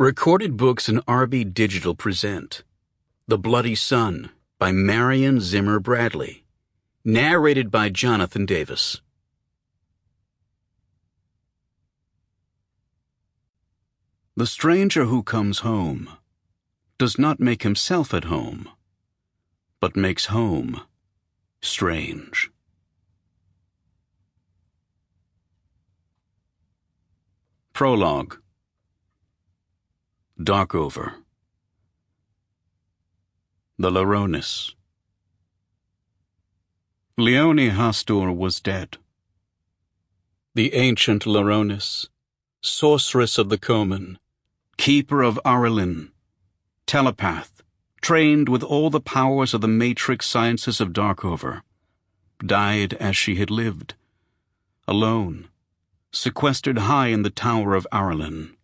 Recorded Books and RB Digital present The Bloody Sun by Marion Zimmer Bradley. Narrated by Jonathan Davis. The stranger who comes home does not make himself at home, but makes home strange. Prologue. Darkover. The Laronis. Leone Hastur was dead. The ancient Laronis, sorceress of the Comyn, keeper of Arelin, telepath, trained with all the powers of the matrix sciences of Darkover, died as she had lived, alone, sequestered high in the tower of Arelin.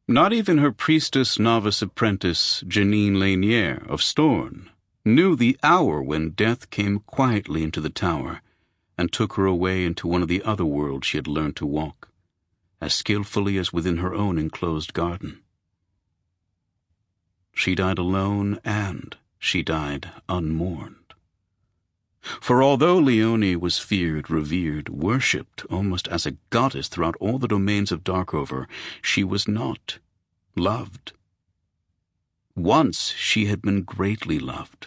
Not even her priestess novice apprentice, Janine Lanier of Storn, knew the hour when death came quietly into the tower and took her away into one of the other worlds she had learned to walk, as skillfully as within her own enclosed garden. She died alone, and she died unmourned. For although Leone was feared, revered, worshipped almost as a goddess throughout all the domains of Darkover, she was not loved. Once she had been greatly loved.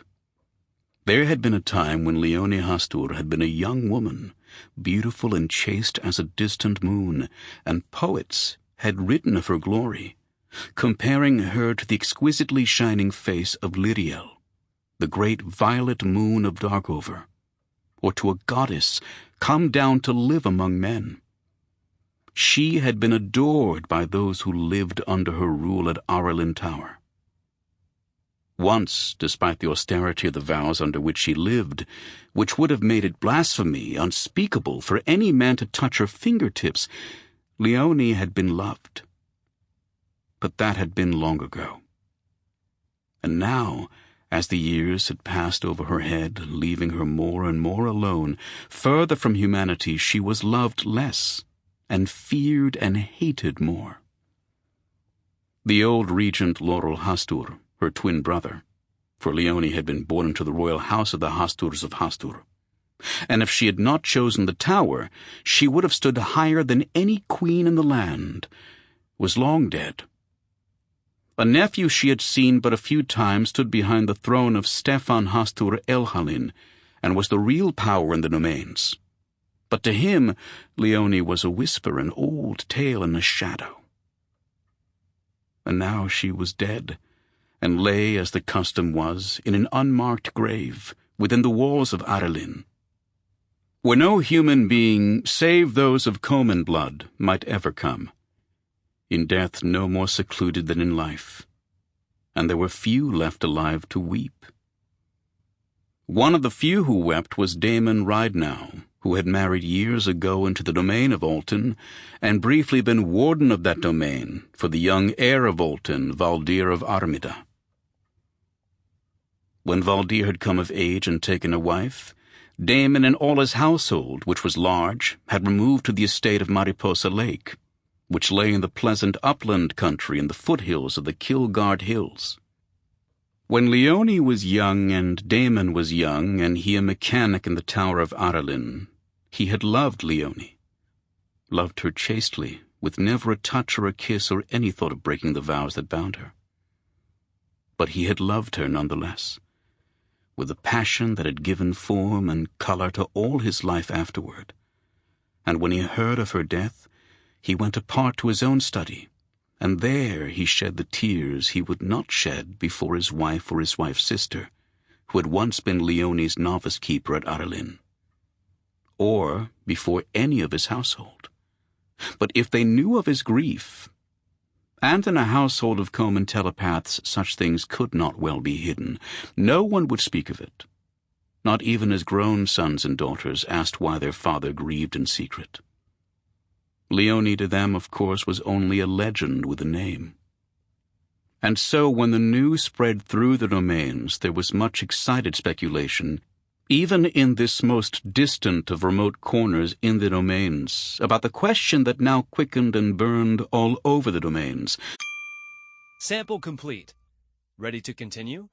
There had been a time when Leone Hastur had been a young woman, beautiful and chaste as a distant moon, and poets had written of her glory, comparing her to the exquisitely shining face of Lyriel, the great violet moon of Darkover, or to a goddess come down to live among men. She had been adored by those who lived under her rule at Arelin Tower. Once, despite the austerity of the vows under which she lived, which would have made it blasphemy unspeakable for any man to touch her fingertips, Leone had been loved. But that had been long ago. And now, as the years had passed over her head, leaving her more and more alone, further from humanity, she was loved less, and feared and hated more. The old regent Laurel Hastur, her twin brother, for Leone had been born into the royal house of the Hasturs of Hastur, and if she had not chosen the tower, she would have stood higher than any queen in the land, was long dead. A nephew she had seen but a few times stood behind the throne of Stefan Hastur Elhalin, and was the real power in the domains. But to him, Leone was a whisper, an old tale, and a shadow. And now she was dead, and lay, as the custom was, in an unmarked grave within the walls of Arelin, where no human being, save those of Comyn blood, might ever come. In death no more secluded than in life, and there were few left alive to weep. One of the few who wept was Daemon Rydnow, who had married years ago into the domain of Alton, and briefly been warden of that domain for the young heir of Alton, Valdir of Armida. When Valdir had come of age and taken a wife, Daemon and all his household, which was large, had removed to the estate of Mariposa Lake, which lay in the pleasant upland country in the foothills of the Kilgard Hills. When Leone was young and Daemon was young, and he a mechanic in the tower of Arelin, he had loved Leone, loved her chastely, with never a touch or a kiss or any thought of breaking the vows that bound her. But he had loved her nonetheless, with a passion that had given form and color to all his life afterward. And when he heard of her death, he went apart to his own study, and there he shed the tears he would not shed before his wife or his wife's sister, who had once been Leone's novice keeper at Arelin, or before any of his household. But if they knew of his grief, and in a household of Comyn telepaths such things could not well be hidden, no one would speak of it. Not even his grown sons and daughters asked why their father grieved in secret. Leone to them, of course, was only a legend with a name. And so when the news spread through the domains, there was much excited speculation, even in this most distant of remote corners in the domains, about the question that now quickened and burned all over the domains. Sample complete. Ready to continue?